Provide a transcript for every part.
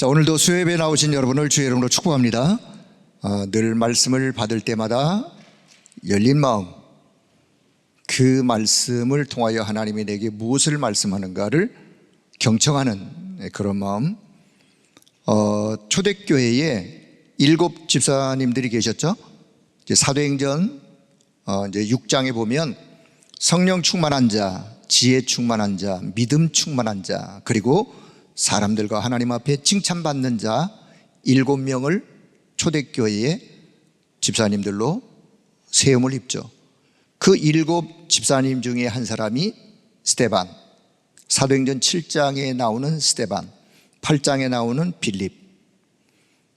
자, 오늘도 수요예배에 나오신 여러분을 주의 이름으로 축복합니다. 늘 말씀을 받을 때마다 열린 마음, 그 말씀을 통하여 하나님이 내게 무엇을 말씀하는가를 경청하는 그런 마음. 초대교회에 7 집사님들이 계셨죠. 이제 사도행전 이제 6장에 보면 성령 충만한 자, 지혜 충만한 자, 믿음 충만한 자, 그리고 사람들과 하나님 앞에 칭찬받는 자 7명을 초대교회의 집사님들로 세움을 입죠. 그 7 집사님 중에 한 사람이 스데반, 사도행전 7장에 나오는 스데반, 8장에 나오는 빌립.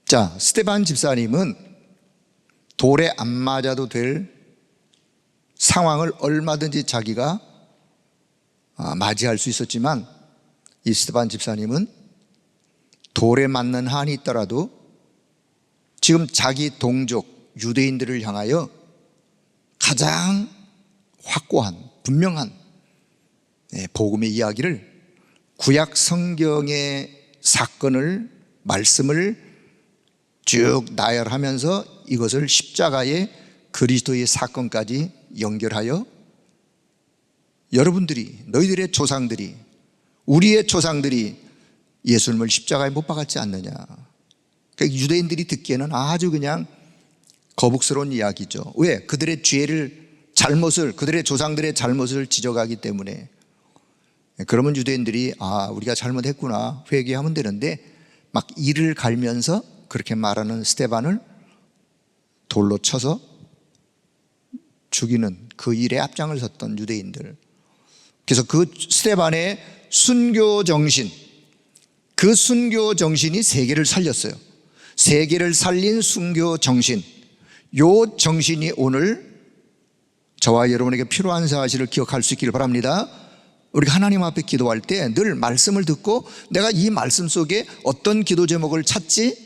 자, 스데반 집사님은 돌에 안 맞아도 될 상황을 얼마든지 자기가 맞이할 수 있었지만, 이 스데반 집사님은 돌에 맞는 한이 있더라도 지금 자기 동족 유대인들을 향하여 가장 확고한, 분명한 복음의 이야기를, 구약 성경의 사건을, 말씀을 쭉 나열하면서 이것을 십자가의 그리스도의 사건까지 연결하여 여러분들이, 너희들의 조상들이, 우리의 조상들이 예수님을 십자가에 못 박았지 않느냐. 그러니까 유대인들이 듣기에는 아주 그냥 거북스러운 이야기죠. 왜? 그들의 죄를, 잘못을, 그들의 조상들의 잘못을 지적하기 때문에. 그러면 유대인들이 우리가 잘못했구나 회개하면 되는데, 막 이를 갈면서 그렇게 말하는 스데반을 돌로 쳐서 죽이는 그 일에 앞장을 섰던 유대인들. 그래서 그 스데반의 순교 정신, 그 순교 정신이 세계를 살렸어요. 세계를 살린 순교 정신, 요 정신이 오늘 저와 여러분에게 필요한 사실을 기억할 수 있기를 바랍니다. 우리가 하나님 앞에 기도할 때 늘 말씀을 듣고 내가 이 말씀 속에 어떤 기도 제목을 찾지?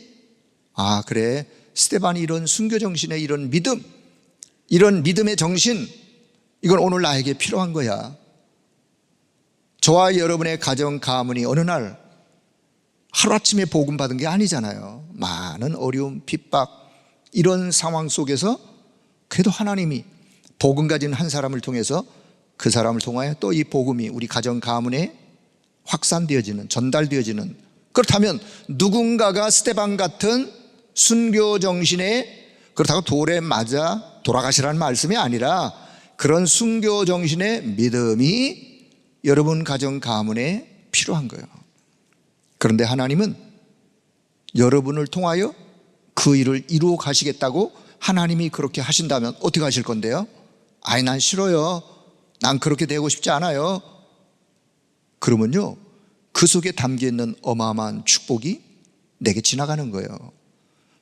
그래, 스데반이 이런 순교 정신의 이런 믿음, 이런 믿음의 정신, 이건 오늘 나에게 필요한 거야. 저와 여러분의 가정 가문이 어느 날 하루아침에 복음 받은 게 아니잖아요. 많은 어려움, 핍박, 이런 상황 속에서 그래도 하나님이 복음 가진 한 사람을 통해서 그 사람을 통하여 또 이 복음이 우리 가정 가문에 확산되어지는, 전달되어지는. 그렇다면 누군가가 스데반 같은 순교 정신에, 그렇다고 돌에 맞아 돌아가시라는 말씀이 아니라 그런 순교 정신의 믿음이 여러분 가정 가문에 필요한 거예요. 그런데 하나님은 여러분을 통하여 그 일을 이루어 가시겠다고, 하나님이 그렇게 하신다면 어떻게 하실 건데요? 난 싫어요. 난 그렇게 되고 싶지 않아요. 그러면요, 그 속에 담겨있는 어마어마한 축복이 내게 지나가는 거예요.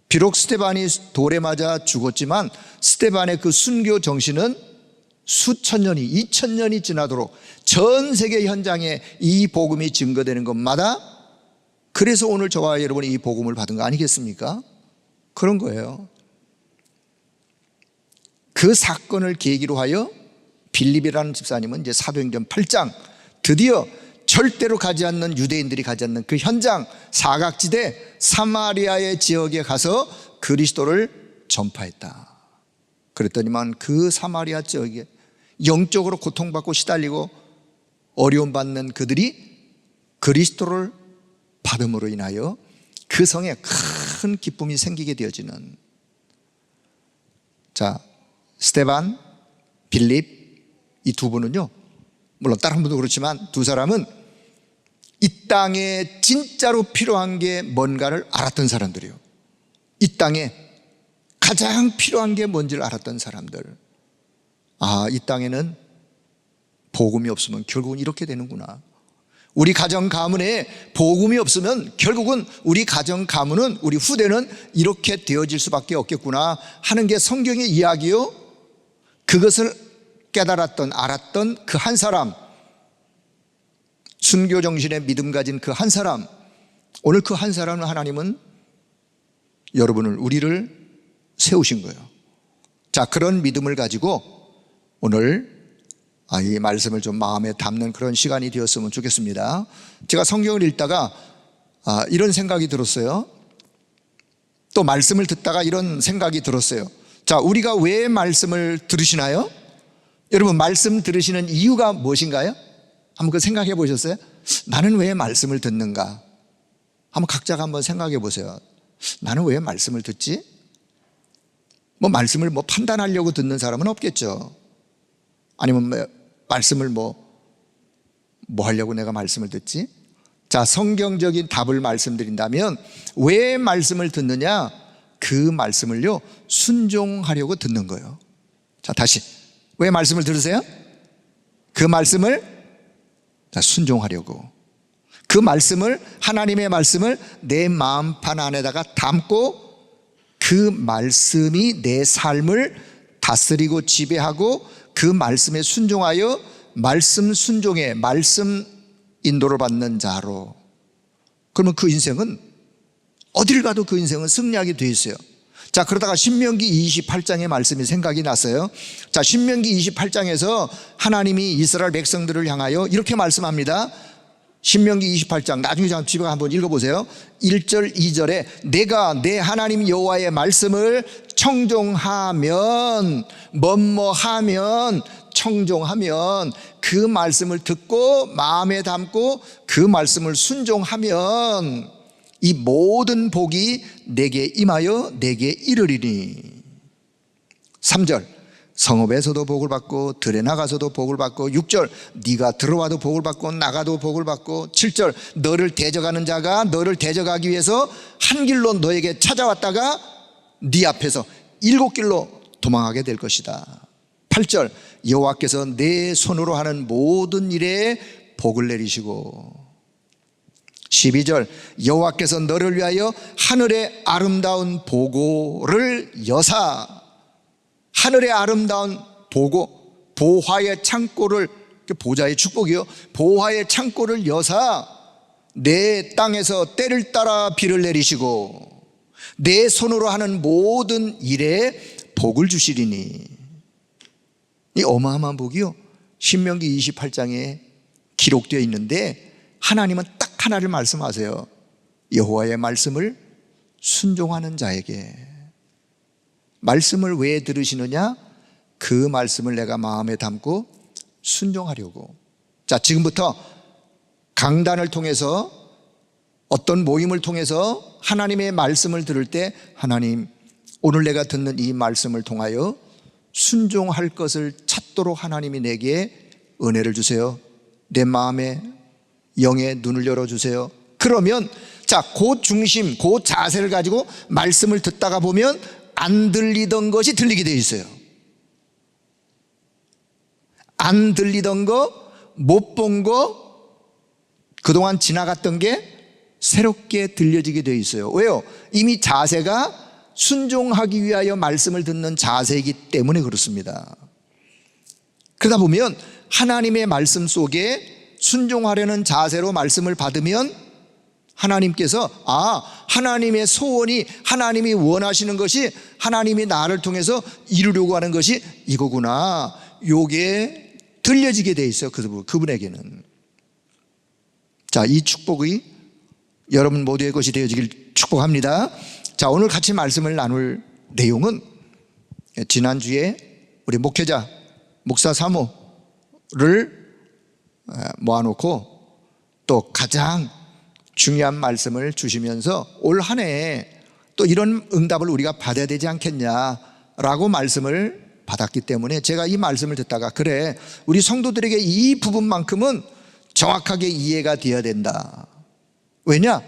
비록 스데반이 돌에 맞아 죽었지만 스데반의 그 순교 정신은 수천 년이, 2000년이 지나도록 전 세계 현장에 이 복음이 증거되는 것마다, 그래서 오늘 저와 여러분이 이 복음을 받은 거 아니겠습니까? 그런 거예요. 그 사건을 계기로 하여 빌립이라는 집사님은 이제 사도행전 8장, 드디어 절대로 가지 않는, 유대인들이 가지 않는 그 현장, 사각지대 사마리아의 지역에 가서 그리스도를 전파했다. 그랬더니만 그 사마리아 지역에 영적으로 고통받고 시달리고 어려움 받는 그들이 그리스도를 받음으로 인하여 그 성에 큰 기쁨이 생기게 되어지는. 자, 스데반, 빌립, 이 두 분은요, 물론 다른 분도 그렇지만 두 사람은 이 땅에 진짜로 필요한 게 뭔가를 알았던 사람들이에요. 이 땅에 가장 필요한 게 뭔지를 알았던 사람들. 이 땅에는 복음이 없으면 결국은 이렇게 되는구나. 우리 가정 가문에 복음이 없으면 결국은 우리 가정 가문은, 우리 후대는 이렇게 되어질 수밖에 없겠구나 하는 게 성경의 이야기요. 그것을 깨달았던, 알았던 그 한 사람, 순교 정신의 믿음 가진 그 한 사람, 오늘 그 한 사람을 하나님은 여러분을, 우리를 세우신 거예요. 자, 그런 믿음을 가지고 오늘 이 말씀을 좀 마음에 담는 그런 시간이 되었으면 좋겠습니다. 제가 성경을 읽다가 이런 생각이 들었어요. 또 말씀을 듣다가 이런 생각이 들었어요. 자, 우리가 왜 말씀을 들으시나요? 여러분, 말씀 들으시는 이유가 무엇인가요? 한번 그 생각해 보셨어요? 나는 왜 말씀을 듣는가? 한번 각자가 한번 생각해 보세요. 나는 왜 말씀을 듣지? 말씀을 판단하려고 듣는 사람은 없겠죠. 아니면 말씀을 뭐 하려고 내가 말씀을 듣지? 자, 성경적인 답을 말씀드린다면 왜 말씀을 듣느냐? 그 말씀을요, 순종하려고 듣는 거예요. 자, 다시. 왜 말씀을 들으세요? 그 말씀을 순종하려고. 그 말씀을, 하나님의 말씀을 내 마음판 안에다가 담고 그 말씀이 내 삶을 다스리고 지배하고 그 말씀에 순종하여 말씀 순종에 말씀 인도를 받는 자로. 그러면 그 인생은 어딜 가도 그 인생은 승리하게 돼 있어요. 자, 그러다가 신명기 28장의 말씀이 생각이 났어요. 자, 신명기 28장에서 하나님이 이스라엘 백성들을 향하여 이렇게 말씀합니다. 신명기 28장, 나중에 집에 한번 읽어보세요. 1절 2절에 내가 내 하나님 여호와의 말씀을 청종하면, 뭐뭐하면, 청종하면, 그 말씀을 듣고 마음에 담고 그 말씀을 순종하면 이 모든 복이 내게 임하여 내게 이르리니. 3절 성읍에서도 복을 받고 들에 나가서도 복을 받고. 6절 네가 들어와도 복을 받고 나가도 복을 받고. 7절 너를 대적하는 자가 너를 대적하기 위해서 한 길로 너에게 찾아왔다가 네 앞에서 7길로 도망하게 될 것이다. 8절 여호와께서 내 손으로 하는 모든 일에 복을 내리시고. 12절 여호와께서 너를 위하여 하늘의 아름다운 보고를 여사. 하늘의 아름다운 보고, 보화의 창고를, 보좌의 축복이요, 보화의 창고를 여사 내 땅에서 때를 따라 비를 내리시고 내 손으로 하는 모든 일에 복을 주시리니. 이 어마어마한 복이요, 신명기 28장에 기록되어 있는데 하나님은 딱 하나를 말씀하세요. 여호와의 말씀을 순종하는 자에게. 말씀을 왜 들으시느냐? 그 말씀을 내가 마음에 담고 순종하려고. 자, 지금부터 강단을 통해서, 어떤 모임을 통해서 하나님의 말씀을 들을 때, 하나님, 오늘 내가 듣는 이 말씀을 통하여 순종할 것을 찾도록 하나님이 내게 은혜를 주세요. 내 마음에, 영의 눈을 열어주세요. 그러면 자, 그 중심, 그 자세를 가지고 말씀을 듣다가 보면 안 들리던 것이 들리게 되어 있어요. 안 들리던 거, 못 본 거, 그동안 지나갔던 게 새롭게 들려지게 되어 있어요. 왜요? 이미 자세가 순종하기 위하여 말씀을 듣는 자세이기 때문에 그렇습니다. 그러다 보면 하나님의 말씀 속에 순종하려는 자세로 말씀을 받으면 하나님께서, 하나님의 소원이, 하나님이 원하시는 것이, 하나님이 나를 통해서 이루려고 하는 것이 이거구나, 요게 들려지게 돼 있어요. 그분에게는. 자, 이 축복이 여러분 모두의 것이 되어지길 축복합니다. 자, 오늘 같이 말씀을 나눌 내용은 지난주에 우리 목회자, 목사 사모를 모아놓고 또 가장 중요한 말씀을 주시면서 올 한 해 또 이런 응답을 우리가 받아야 되지 않겠냐라고 말씀을 받았기 때문에 제가 이 말씀을 듣다가, 그래, 우리 성도들에게 이 부분만큼은 정확하게 이해가 되어야 된다. 왜냐?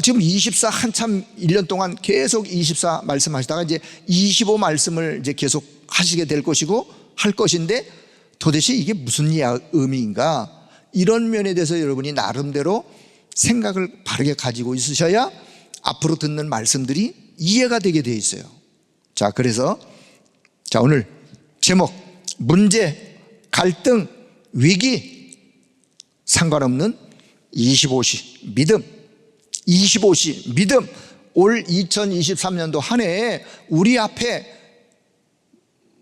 지금 24 한참 1년 동안 계속 24 말씀하시다가 이제 25 말씀을 이제 계속 하시게 될 것이고 할 것인데, 도대체 이게 무슨 의미인가? 이런 면에 대해서 여러분이 나름대로 생각을 바르게 가지고 있으셔야 앞으로 듣는 말씀들이 이해가 되게 되어 있어요. 자, 그래서 자, 오늘 제목, 문제, 갈등, 위기 상관없는 25시 믿음. 25시 믿음. 올 2023년도 한 해에 우리 앞에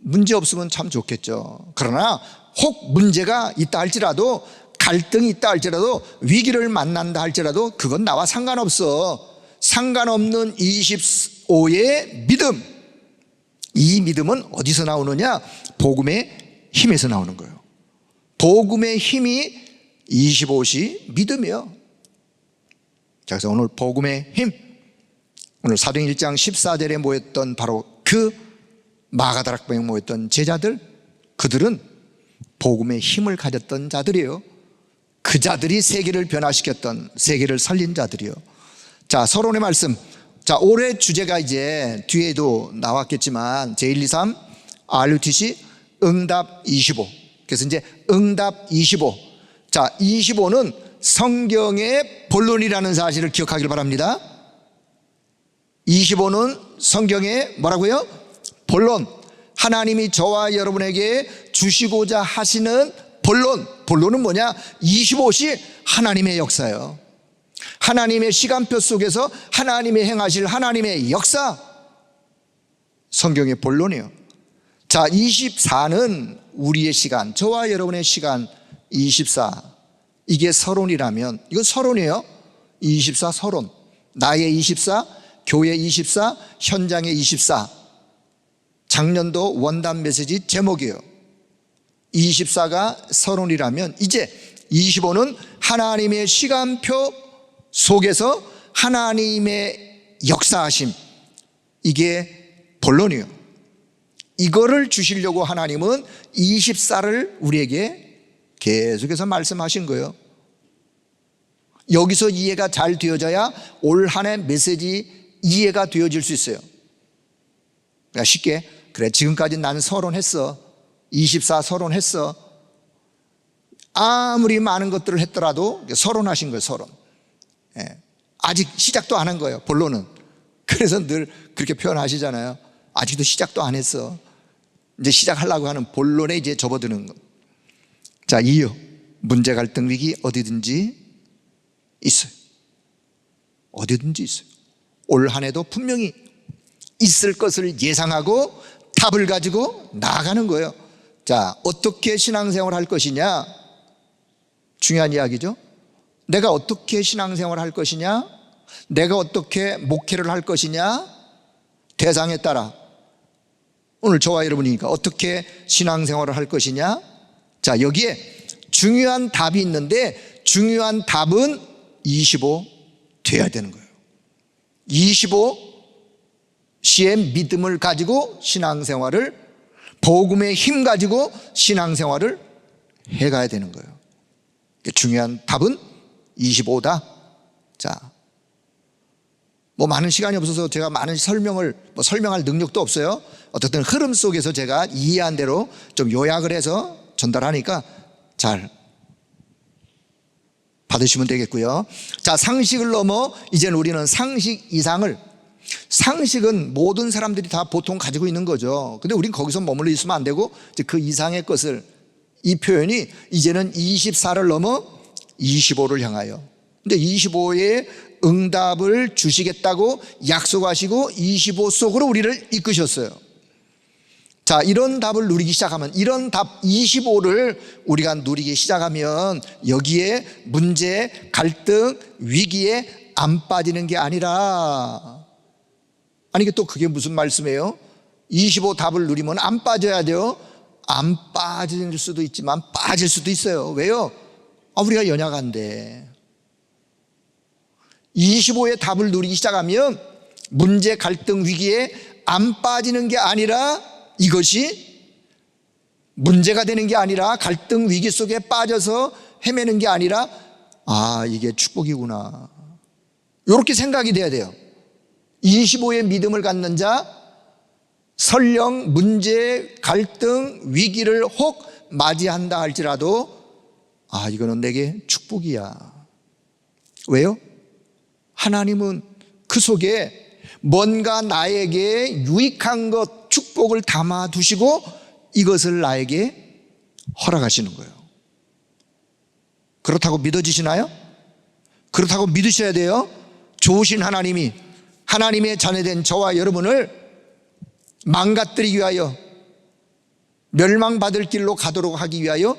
문제 없으면 참 좋겠죠. 그러나 혹 문제가 있다 할지라도 갈등이 있다 할지라도, 위기를 만난다 할지라도 그건 나와 상관없어. 상관없는 25의 믿음. 이 믿음은 어디서 나오느냐? 복음의 힘에서 나오는 거예요. 복음의 힘이 25시 믿음이요. 자, 그래서 오늘 복음의 힘, 오늘 사도행 1장 14절에 모였던 바로 그 마가다락방에 모였던 제자들, 그들은 복음의 힘을 가졌던 자들이에요. 그 자들이 세계를 변화시켰던, 세계를 살린 자들이요. 자, 서론의 말씀. 자, 올해 주제가 이제 뒤에도 나왔겠지만 제1, 2, 3 RUTC 응답 25. 그래서 이제 응답 25. 자, 25는 성경의 본론이라는 사실을 기억하길 바랍니다. 25는 성경의 뭐라고요? 본론. 하나님이 저와 여러분에게 주시고자 하시는 본론. 본론은 뭐냐? 25시 하나님의 역사예요. 하나님의 시간표 속에서 하나님의 행하실 하나님의 역사, 성경의 본론이에요. 자, 24는 우리의 시간, 저와 여러분의 시간. 24, 이게 서론이라면 이건 서론이에요. 24 서론. 나의 24, 교회 24, 현장의 24. 작년도 원단 메시지 제목이에요. 24가 서론이라면 이제 25는 하나님의 시간표 속에서 하나님의 역사하심, 이게 본론이에요. 이거를 주시려고 하나님은 24를 우리에게 계속해서 말씀하신 거예요. 여기서 이해가 잘 되어져야 올 한 해 메시지 이해가 되어질 수 있어요. 그러니까 쉽게, 그래, 지금까지 나는 서론했어. 24 서론했어. 아무리 많은 것들을 했더라도 서론하신 거예요. 서론. 예. 아직 시작도 안 한 거예요. 본론은. 그래서 늘 그렇게 표현하시잖아요. 아직도 시작도 안 했어. 이제 시작하려고 하는 본론에 이제 접어드는 것. 자, 이유. 문제, 갈등, 위기 어디든지 있어요. 어디든지 있어요. 올 한 해도 분명히 있을 것을 예상하고 답을 가지고 나아가는 거예요. 자, 어떻게 신앙생활 할 것이냐? 중요한 이야기죠. 내가 어떻게 신앙생활 할 것이냐? 내가 어떻게 목회를 할 것이냐? 대상에 따라 오늘 저와 여러분이니까 어떻게 신앙생활을 할 것이냐? 자, 여기에 중요한 답이 있는데 중요한 답은 25 돼야 되는 거예요. 25시의 믿음을 가지고 신앙생활을, 복음의 힘 가지고 신앙생활을 해가야 되는 거예요. 중요한 답은 25다. 자, 뭐 많은 시간이 없어서 제가 많은 설명할 능력도 없어요. 어쨌든 흐름 속에서 제가 이해한 대로 좀 요약을 해서 전달하니까 잘 받으시면 되겠고요. 자, 상식을 넘어 이제는 우리는 상식 이상을, 상식은 모든 사람들이 다 보통 가지고 있는 거죠. 근데 우린 거기서 머물러 있으면 안 되고 그 이상의 것을, 이 표현이 이제는 24를 넘어 25를 향하여, 근데 25의 응답을 주시겠다고 약속하시고 25 속으로 우리를 이끄셨어요. 자, 이런 답을 누리기 시작하면, 이런 답 25를 우리가 누리기 시작하면 여기에 문제, 갈등, 위기에 안 빠지는 게 아니라, 아니 이게 또 그게 무슨 말씀이에요? 25 답을 누리면 안 빠져야 돼요? 안 빠질 수도 있지만 빠질 수도 있어요. 왜요? 우리가 연약한데. 25의 답을 누리기 시작하면 문제, 갈등, 위기에 안 빠지는 게 아니라, 이것이 문제가 되는 게 아니라, 갈등, 위기 속에 빠져서 헤매는 게 아니라, 이게 축복이구나, 이렇게 생각이 돼야 돼요. 25의 믿음을 갖는 자, 설령 문제, 갈등, 위기를 혹 맞이한다 할지라도 이거는 내게 축복이야. 왜요? 하나님은 그 속에 뭔가 나에게 유익한 것, 축복을 담아 두시고 이것을 나에게 허락하시는 거예요. 그렇다고 믿어지시나요? 그렇다고 믿으셔야 돼요. 좋으신 하나님이 하나님의 자녀된 저와 여러분을 망가뜨리기 위하여, 멸망받을 길로 가도록 하기 위하여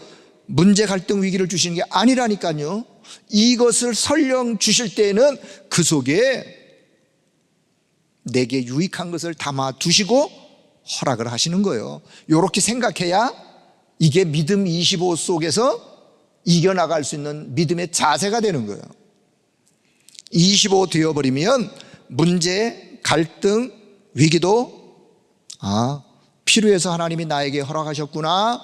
문제 갈등 위기를 주시는 게 아니라니까요. 이것을 설령 주실 때에는 그 속에 내게 유익한 것을 담아 두시고 허락을 하시는 거예요. 이렇게 생각해야 이게 믿음 25 속에서 이겨나갈 수 있는 믿음의 자세가 되는 거예요. 25 되어버리면 문제, 갈등, 위기도 필요해서 하나님이 나에게 허락하셨구나,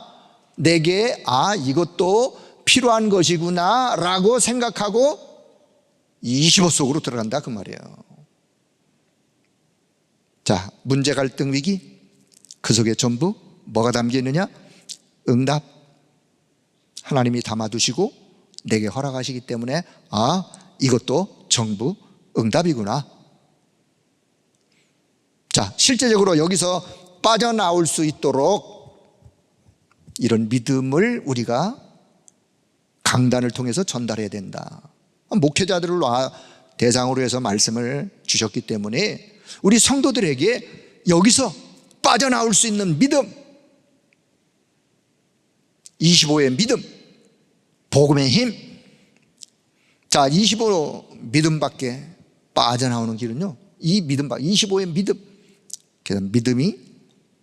내게 이것도 필요한 것이구나 라고 생각하고 25 속으로 들어간다 그 말이에요. 자, 문제, 갈등, 위기, 그 속에 전부 뭐가 담겨 있느냐? 응답. 하나님이 담아두시고 내게 허락하시기 때문에 이것도 전부 응답이구나. 자, 실제적으로 여기서 빠져나올 수 있도록 이런 믿음을 우리가 강단을 통해서 전달해야 된다. 목회자들을 대상으로 해서 말씀을 주셨기 때문에 우리 성도들에게 여기서 빠져나올 수 있는 믿음, 25의 믿음, 복음의 힘. 자, 25 믿음밖에 빠져나오는 길은요, 이 믿음밖에, 25의 믿음. 그래서 믿음이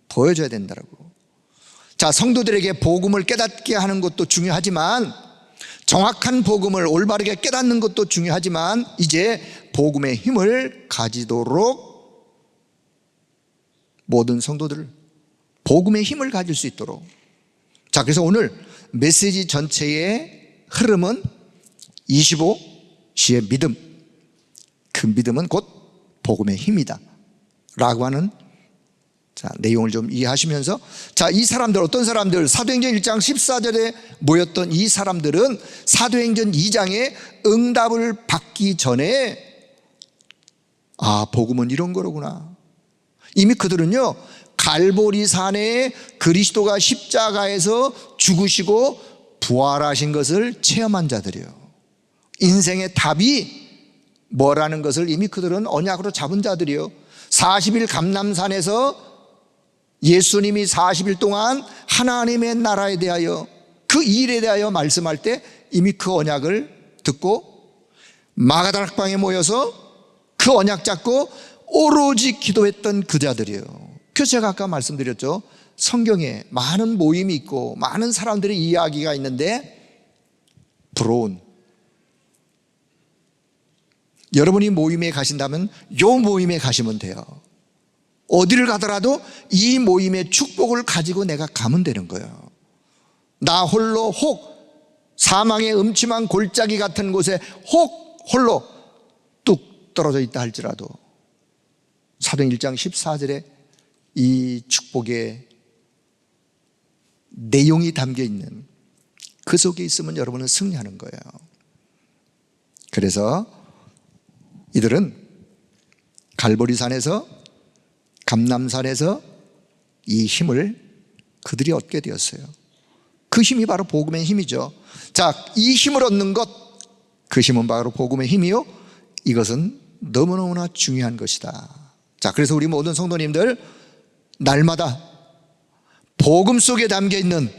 보여줘야 된다라고. 자, 성도들에게 복음을 깨닫게 하는 것도 중요하지만, 정확한 복음을 올바르게 깨닫는 것도 중요하지만, 이제 복음의 힘을 가지도록 모든 성도들 복음의 힘을 가질 수 있도록. 자, 그래서 오늘 메시지 전체의 흐름은 25시의 믿음, 그 믿음은 곧 복음의 힘이다 라고 하는 내용을 좀 이해하시면서, 자, 이 사람들, 어떤 사람들, 사도행전 1장 14절에 모였던 이 사람들은 사도행전 2장에 응답을 받기 전에 복음은 이런 거로구나. 이미 그들은요, 갈보리산에 그리스도가 십자가에서 죽으시고 부활하신 것을 체험한 자들이에요. 인생의 답이 뭐라는 것을 이미 그들은 언약으로 잡은 자들이에요. 40일 감람산에서 예수님이 40일 동안 하나님의 나라에 대하여, 그 일에 대하여 말씀할 때 이미 그 언약을 듣고 마가다락방에 모여서 그 언약 잡고 오로지 기도했던 그 자들이에요. 그래서 제가 아까 말씀드렸죠. 성경에 많은 모임이 있고 많은 사람들의 이야기가 있는데 부러운, 여러분이 모임에 가신다면 요 모임에 가시면 돼요. 어디를 가더라도 이 모임의 축복을 가지고 내가 가면 되는 거예요. 나 홀로 혹 사망의 음침한 골짜기 같은 곳에 혹 홀로 뚝 떨어져 있다 할지라도 사도행 1장 14절에 이 축복의 내용이 담겨 있는 그 속에 있으면 여러분은 승리하는 거예요. 그래서 이들은 갈보리산에서, 감람산에서 이 힘을 그들이 얻게 되었어요. 그 힘이 바로 복음의 힘이죠. 자, 이 힘을 얻는 것, 그 힘은 바로 복음의 힘이요, 이것은 너무너무나 중요한 것이다. 자, 그래서 우리 모든 성도님들 날마다 복음 속에 담겨 있는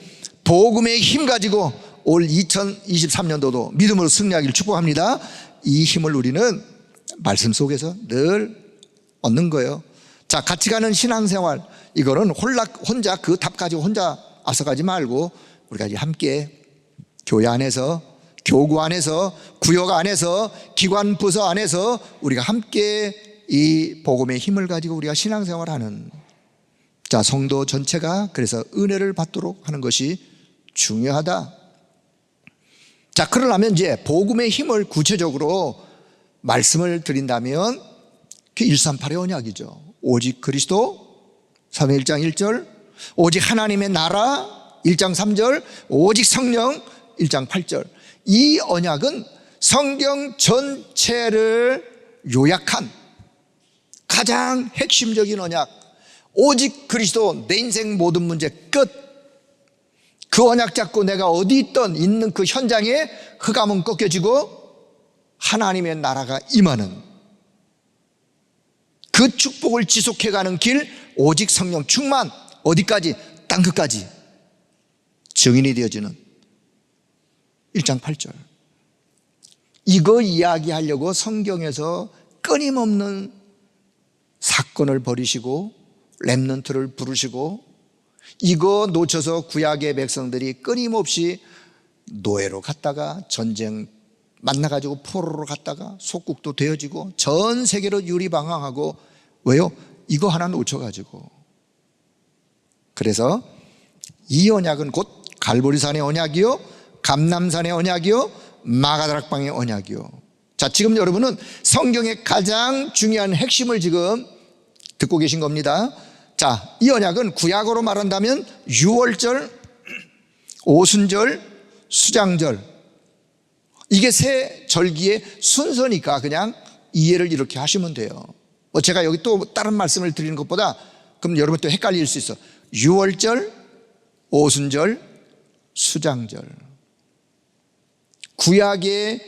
복음의 힘 가지고 올 2023년도도 믿음으로 승리하기를 축복합니다. 이 힘을 우리는 말씀 속에서 늘 얻는 거예요. 자, 같이 가는 신앙생활, 이거는 혼자 그 답 가지고 혼자 앞서가지 말고 우리가 함께 교회 안에서, 교구 안에서, 구역 안에서, 기관 부서 안에서 우리가 함께 이 복음의 힘을 가지고 우리가 신앙생활하는, 자, 성도 전체가 그래서 은혜를 받도록 하는 것이 중요하다. 자, 그러려면 이제 복음의 힘을 구체적으로 말씀을 드린다면 그 138의 언약이죠. 오직 그리스도, 사도행 1장 1절, 오직 하나님의 나라 1장 3절, 오직 성령 1장 8절. 이 언약은 성경 전체를 요약한 가장 핵심적인 언약, 오직 그리스도, 내 인생 모든 문제 끝. 그 언약 잡고 내가 어디 있는 그 현장에 흑암은 꺾여지고 하나님의 나라가 임하는 그 축복을 지속해가는 길, 오직 성령 충만, 어디까지? 땅끝까지 증인이 되어지는 1장 8절. 이거 이야기하려고 성경에서 끊임없는 사건을 벌이시고 렘넌트를 부르시고, 이거 놓쳐서 구약의 백성들이 끊임없이 노예로 갔다가 전쟁 만나가지고 포로로 갔다가 속국도 되어지고 전 세계로 유리방황하고. 왜요? 이거 하나 놓쳐가지고. 그래서 이 언약은 곧 갈보리산의 언약이요, 감람산의 언약이요, 마가다락방의 언약이요. 자, 지금 여러분은 성경의 가장 중요한 핵심을 지금 듣고 계신 겁니다. 자, 이 언약은 구약으로 말한다면 유월절, 오순절, 수장절, 이게 세 절기의 순서니까 그냥 이해를 이렇게 하시면 돼요. 제가 여기 또 다른 말씀을 드리는 것보다 그럼 여러분 또 헷갈릴 수 있어. 유월절, 오순절, 수장절. 구약의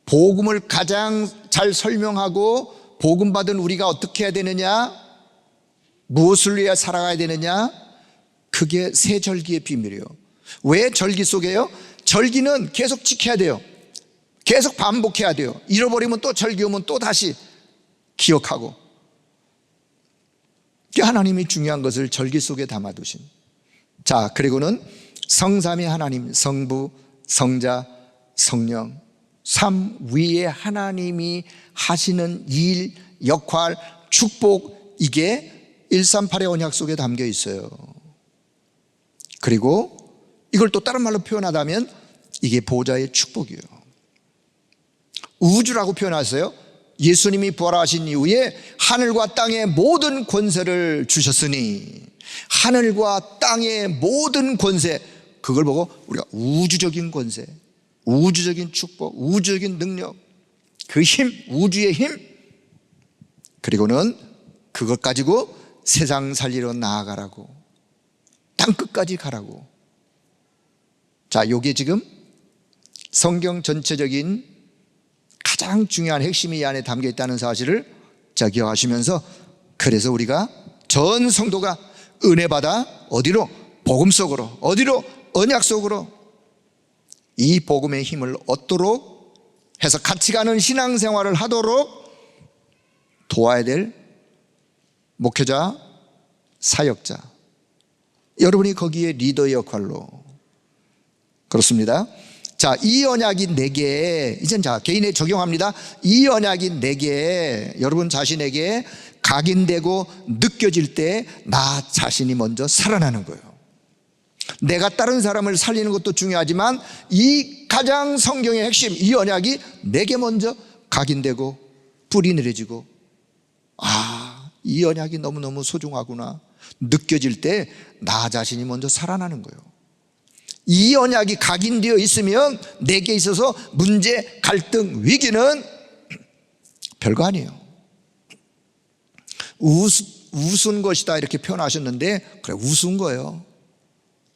복음을 가장 잘 설명하고 복음 받은 우리가 어떻게 해야 되느냐, 무엇을 위해 살아가야 되느냐, 그게 세 절기의 비밀이에요. 왜 절기 속에요? 절기는 계속 지켜야 돼요. 계속 반복해야 돼요. 잃어버리면 또 절기 오면 또 다시 기억하고. 하나님이 중요한 것을 절기 속에 담아두신. 자, 그리고는 성삼위 하나님, 성부, 성자, 성령, 삼 위에 하나님이 하시는 일, 역할, 축복, 이게 138의 언약 속에 담겨 있어요. 그리고 이걸 또 다른 말로 표현하자면 이게 보좌의 축복이에요. 우주라고 표현하세요. 예수님이 부활하신 이후에 하늘과 땅의 모든 권세를 주셨으니, 하늘과 땅의 모든 권세, 그걸 보고 우리가 우주적인 권세, 우주적인 축복, 우주적인 능력, 그 힘, 우주의 힘, 그리고는 그것 가지고 세상 살리러 나아가라고, 땅끝까지 가라고. 자, 요게 지금 성경 전체적인 가장 중요한 핵심이 이 안에 담겨 있다는 사실을 자, 기억하시면서, 그래서 우리가 전 성도가 은혜 받아 어디로? 복음 속으로. 어디로? 언약 속으로. 이 복음의 힘을 얻도록 해서 같이 가는 신앙생활을 하도록 도와야 될 목회자, 사역자, 여러분이 거기에 리더의 역할로. 그렇습니다. 자, 이 언약이 내게, 이젠 자, 개인에 적용합니다. 이 언약이 내게, 여러분 자신에게 각인되고 느껴질 때 나 자신이 먼저 살아나는 거예요. 내가 다른 사람을 살리는 것도 중요하지만 이 가장 성경의 핵심, 이 언약이 내게 먼저 각인되고 뿌리 내려지고, 아, 이 언약이 너무너무 소중하구나 느껴질 때 나 자신이 먼저 살아나는 거예요. 이 언약이 각인되어 있으면 내게 있어서 문제, 갈등, 위기는 별거 아니에요. 우스운 것이다 이렇게 표현하셨는데, 그래, 우스운 거예요.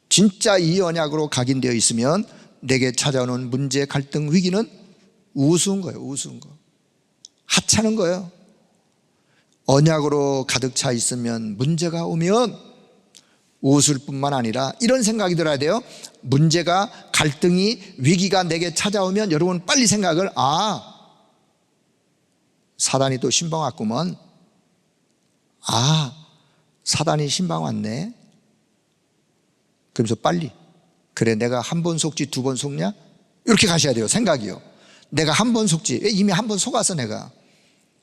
진짜 이 언약으로 각인되어 있으면 내게 찾아오는 문제, 갈등, 위기는 우스운 거예요. 우스운 거, 하찮은 거예요. 언약으로 가득 차 있으면 문제가 오면 웃을 뿐만 아니라 이런 생각이 들어야 돼요. 문제가, 갈등이, 위기가 내게 찾아오면 여러분 빨리 생각을, 아, 사단이 또 신방 왔구먼. 아, 사단이 신방 왔네. 그러면서 빨리, 그래, 내가 한 번 속지 두 번 속냐? 이렇게 가셔야 돼요. 생각이요. 내가 한 번 속지, 이미 한 번 속아서 내가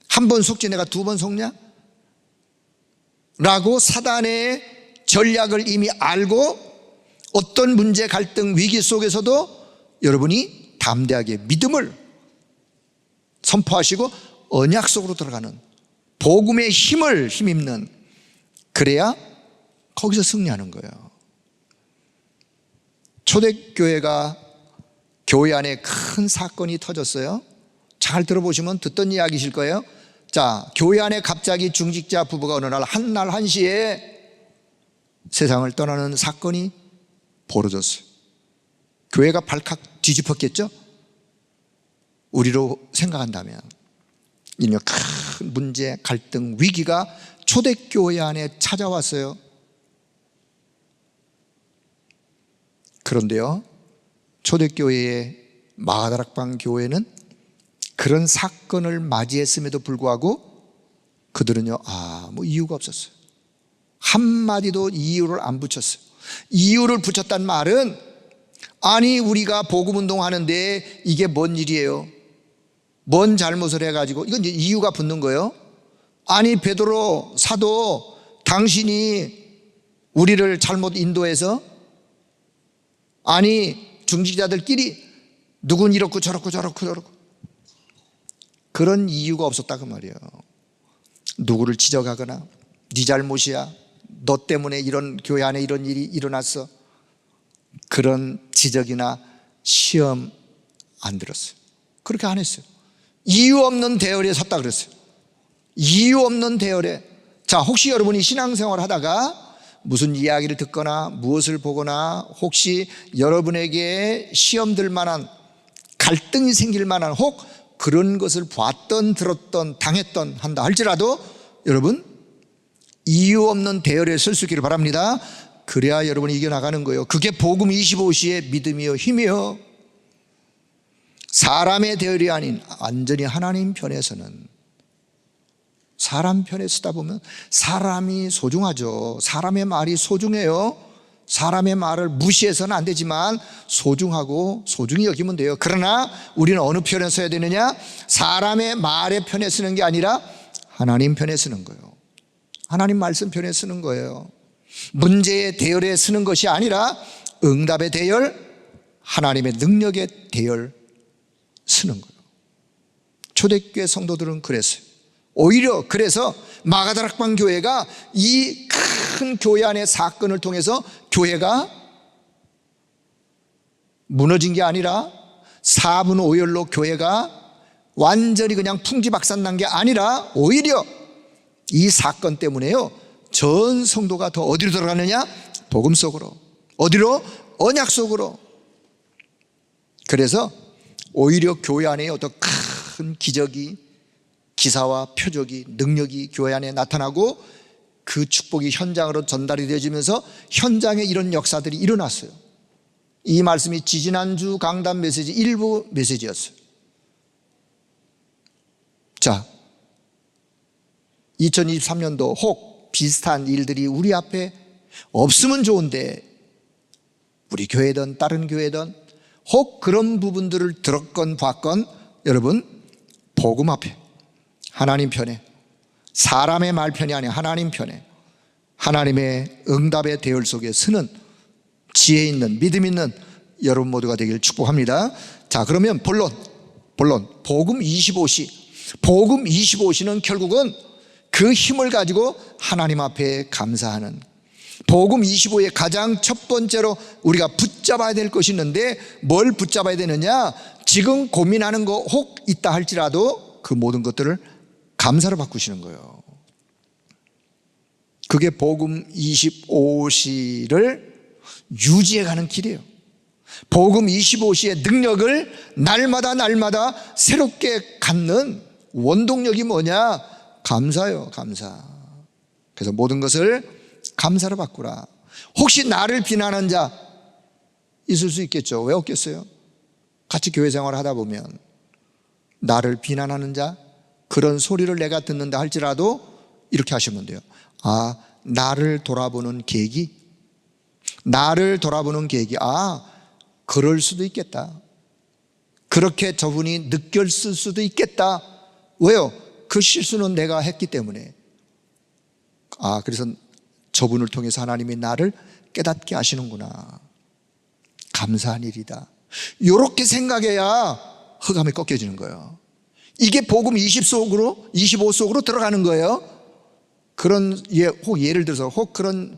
한 번 속지 내가 두 번 속냐? 라고 사단의 전략을 이미 알고 어떤 문제, 갈등, 위기 속에서도 여러분이 담대하게 믿음을 선포하시고 언약 속으로 들어가는 복음의 힘을 힘입는, 그래야 거기서 승리하는 거예요. 초대교회가 교회 안에 큰 사건이 터졌어요. 잘 들어보시면 듣던 이야기실 거예요. 자, 교회 안에 갑자기 중직자 부부가 어느 날 한날 한시에 세상을 떠나는 사건이 벌어졌어요. 교회가 발칵 뒤집혔겠죠? 우리로 생각한다면. 이런 큰 문제, 갈등, 위기가 초대교회 안에 찾아왔어요. 그런데요, 초대교회의 마가다락방 교회는 그런 사건을 맞이했음에도 불구하고 그들은요, 뭐 이유가 없었어요. 한마디도 이유를 안 붙였어요. 이유를 붙였단 말은, 아니 우리가 복음운동 하는데 이게 뭔 일이에요? 뭔 잘못을 해가지고, 이건 이제 이유가 붙는 거예요. 아니 베드로 사도, 당신이 우리를 잘못 인도해서, 아니 중직자들끼리 누군 이렇고 저렇고 그런 이유가 없었다 그 말이에요. 누구를 지적하거나 네 잘못이야, 너 때문에 이런 교회 안에 이런 일이 일어났어, 그런 지적이나 시험 안 들었어요. 그렇게 안 했어요. 이유 없는 대열에 섰다 그랬어요. 이유 없는 대열에. 자, 혹시 여러분이 신앙생활 하다가 무슨 이야기를 듣거나 무엇을 보거나 혹시 여러분에게 시험 들 만한, 갈등이 생길 만한, 혹 그런 것을 봤던 들었던 당했던 한다 할지라도 여러분 이유 없는 대열에 설 수 있기를 바랍니다. 그래야 여러분이 이겨나가는 거예요. 그게 복음 25시의 믿음이요 힘이요. 사람의 대열이 아닌 완전히 하나님 편에서는, 사람 편에 서다 보면 사람이 소중하죠. 사람의 말이 소중해요. 사람의 말을 무시해서는 안 되지만 소중하고 소중히 여기면 돼요. 그러나 우리는 어느 편에 서야 되느냐? 사람의 말의 편에 서는 게 아니라 하나님 편에 서는 거예요. 하나님 말씀 편에 서는 거예요. 문제의 대열에 서는 것이 아니라 응답의 대열, 하나님의 능력의 대열 서는 거예요. 초대교회 성도들은 그랬어요. 오히려 그래서 마가다락방 교회가 이 큰 교회 안의 사건을 통해서 교회가 무너진 게 아니라 4분 5열로 교회가 완전히 그냥 풍지박산 난 게 아니라 오히려 이 사건 때문에요, 전 성도가 더 어디로 들어가느냐? 복음 속으로. 어디로? 언약 속으로. 그래서 오히려 교회 안에 어떤 큰 기적이, 기사와 표적이, 능력이 교회 안에 나타나고 그 축복이 현장으로 전달이 되어지면서 현장에 이런 역사들이 일어났어요. 이 말씀이 지지난주 강단 메시지 일부 메시지였어요. 자, 2023년도 혹 비슷한 일들이 우리 앞에 없으면 좋은데, 우리 교회든 다른 교회든 혹 그런 부분들을 들었건 봤건 여러분 복음 앞에, 하나님 편에, 사람의 말 편이 아니라 하나님 편에, 하나님의 응답의 대열 속에 서는 지혜 있는, 믿음 있는 여러분 모두가 되길 축복합니다. 자, 그러면 본론 복음 25시. 복음 25시는 결국은 그 힘을 가지고 하나님 앞에 감사하는, 복음 25의 가장 첫 번째로 우리가 붙잡아야 될 것이 있는데, 뭘 붙잡아야 되느냐? 지금 고민하는 거 혹 있다 할지라도 그 모든 것들을 감사로 바꾸시는 거예요. 그게 복음 25시를 유지해가는 길이에요. 복음 25시의 능력을 날마다 새롭게 갖는 원동력이 뭐냐? 감사요, 감사. 그래서 모든 것을 감사로 바꾸라. 혹시 나를 비난하는 자 있을 수 있겠죠. 왜 없겠어요? 같이 교회 생활을 하다 보면 나를 비난하는 자, 그런 소리를 내가 듣는다 할지라도 이렇게 하시면 돼요. 나를 돌아보는 계기, 그럴 수도 있겠다. 그렇게 저분이 느꼈을 수도 있겠다. 왜요? 그 실수는 내가 했기 때문에. 그래서 저분을 통해서 하나님이 나를 깨닫게 하시는구나. 감사한 일이다. 이렇게 생각해야 흑암이 꺾여지는 거예요. 이게 복음 25 속으로 들어가는 거예요. 혹 예를 들어서 혹 그런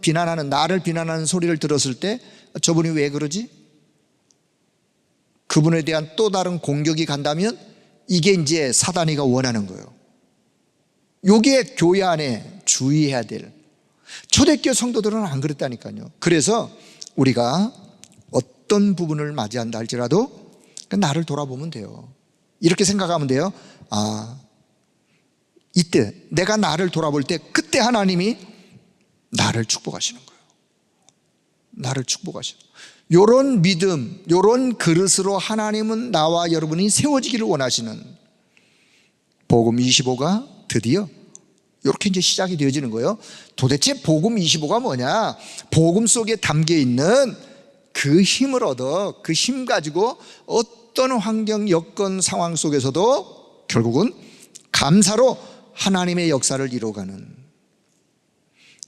나를 비난하는 소리를 들었을 때 저분이 왜 그러지? 그분에 대한 또 다른 공격이 간다면 이게 이제 사단이가 원하는 거예요. 이게 교회 안에 주의해야 될, 초대교회 성도들은 안 그랬다니까요. 그래서 우리가 어떤 부분을 맞이한다 할지라도 나를 돌아보면 돼요. 이렇게 생각하면 돼요. 이때 내가 나를 돌아볼 때 그때 하나님이 나를 축복하시는 거예요. 나를 축복하셔. 요런 믿음, 요런 그릇으로 하나님은 나와 여러분이 세워지기를 원하시는 복음 25가 드디어 이렇게 이제 시작이 되어지는 거예요. 도대체 복음 25가 뭐냐? 복음 속에 담겨 있는 그 힘을 얻어 그 힘 가지고 어떤 환경, 여건, 상황 속에서도 결국은 감사로 하나님의 역사를 이루어가는.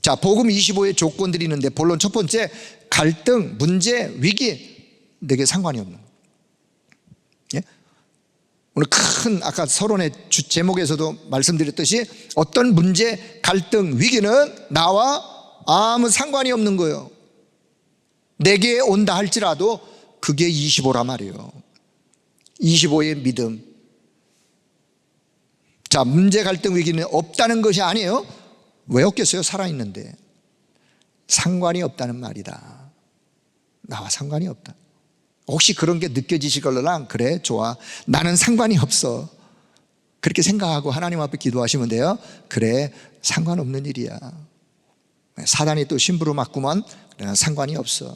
자, 복음 25의 조건들이 있는데 본론 첫 번째, 갈등, 문제, 위기, 내게 상관이 없는 거예요. 예? 오늘 큰 아까 서론의 제목에서도 말씀드렸듯이 어떤 문제, 갈등, 위기는 나와 아무 상관이 없는 거예요. 내게 온다 할지라도 그게 25라 말이에요. 25의 믿음. 자, 문제, 갈등, 위기는 없다는 것이 아니에요. 왜 없겠어요? 살아있는데. 상관이 없다는 말이다. 나와 상관이 없다. 혹시 그런 게 느껴지시걸로나 그래 좋아, 나는 상관이 없어, 그렇게 생각하고 하나님 앞에 기도하시면 돼요. 그래, 상관없는 일이야. 사단이 또 심부름 맞구만, 그래, 상관이 없어.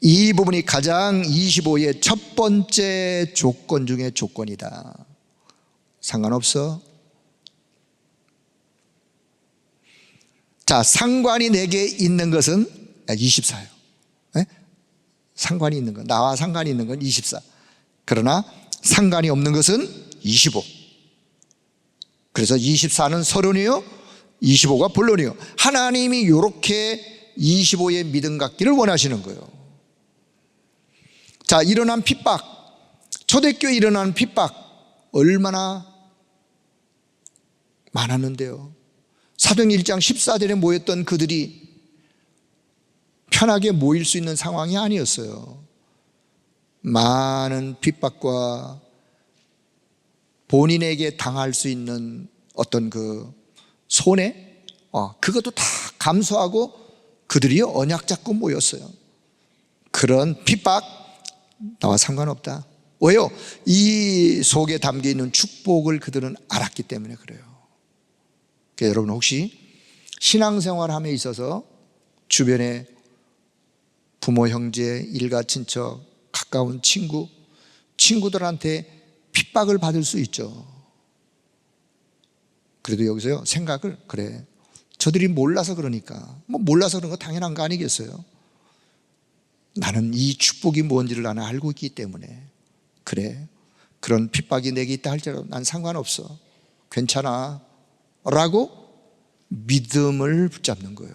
이 부분이 가장 25의 첫 번째 조건 중에 조건이다. 상관없어. 자, 상관이 내게 있는 것은 24예요. 네? 상관이 있는 건, 나와 상관이 있는 건 24. 그러나 상관이 없는 것은 25. 그래서 24는 서론이요, 25가 본론이요. 하나님이 이렇게 25의 믿음 갖기를 원하시는 거예요. 자, 일어난 핍박, 초대교회에 일어난 핍박 얼마나 많았는데요. 사도행전 1장 14절에 모였던 그들이 편하게 모일 수 있는 상황이 아니었어요. 많은 핍박과 본인에게 당할 수 있는 어떤 그 손해, 그것도 다 감수하고 그들이 언약 잡고 모였어요. 그런 핍박 나와 상관없다. 왜요? 이 속에 담겨있는 축복을 그들은 알았기 때문에 그래요. 그러니까 여러분, 혹시 신앙생활함에 있어서 주변에 부모, 형제, 일가, 친척, 가까운 친구들한테 핍박을 받을 수 있죠. 그래도 여기서요, 생각을, 그래, 저들이 몰라서 그러니까, 몰라서 그런 거 당연한 거 아니겠어요? 나는 이 축복이 뭔지를 나는 알고 있기 때문에, 그래, 그런 핍박이 내게 있다 할지라도 난 상관없어, 괜찮아 라고 믿음을 붙잡는 거예요.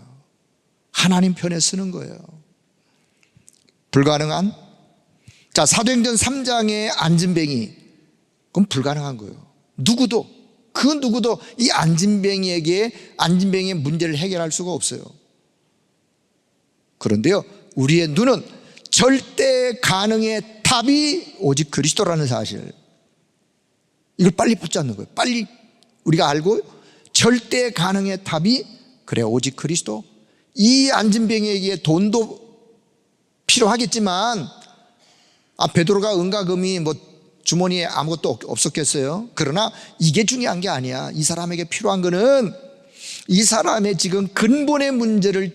하나님 편에 쓰는 거예요. 불가능한? 자, 사도행전 3장의 안진뱅이, 그건 불가능한 거예요. 누구도, 그 누구도 이 안진뱅이의 문제를 해결할 수가 없어요. 그런데요, 우리의 눈은 절대 가능의 답이 오직 그리스도라는 사실, 이걸 빨리 붙잡는 거예요. 빨리 우리가 알고, 절대 가능의 답이 그래 오직 그리스도. 이 안진뱅이에게 돈도 필요하겠지만, 베드로가 은가금이 주머니에 아무것도 없었겠어요? 그러나 이게 중요한 게 아니야. 이 사람에게 필요한 거는 이 사람의 지금 근본의 문제를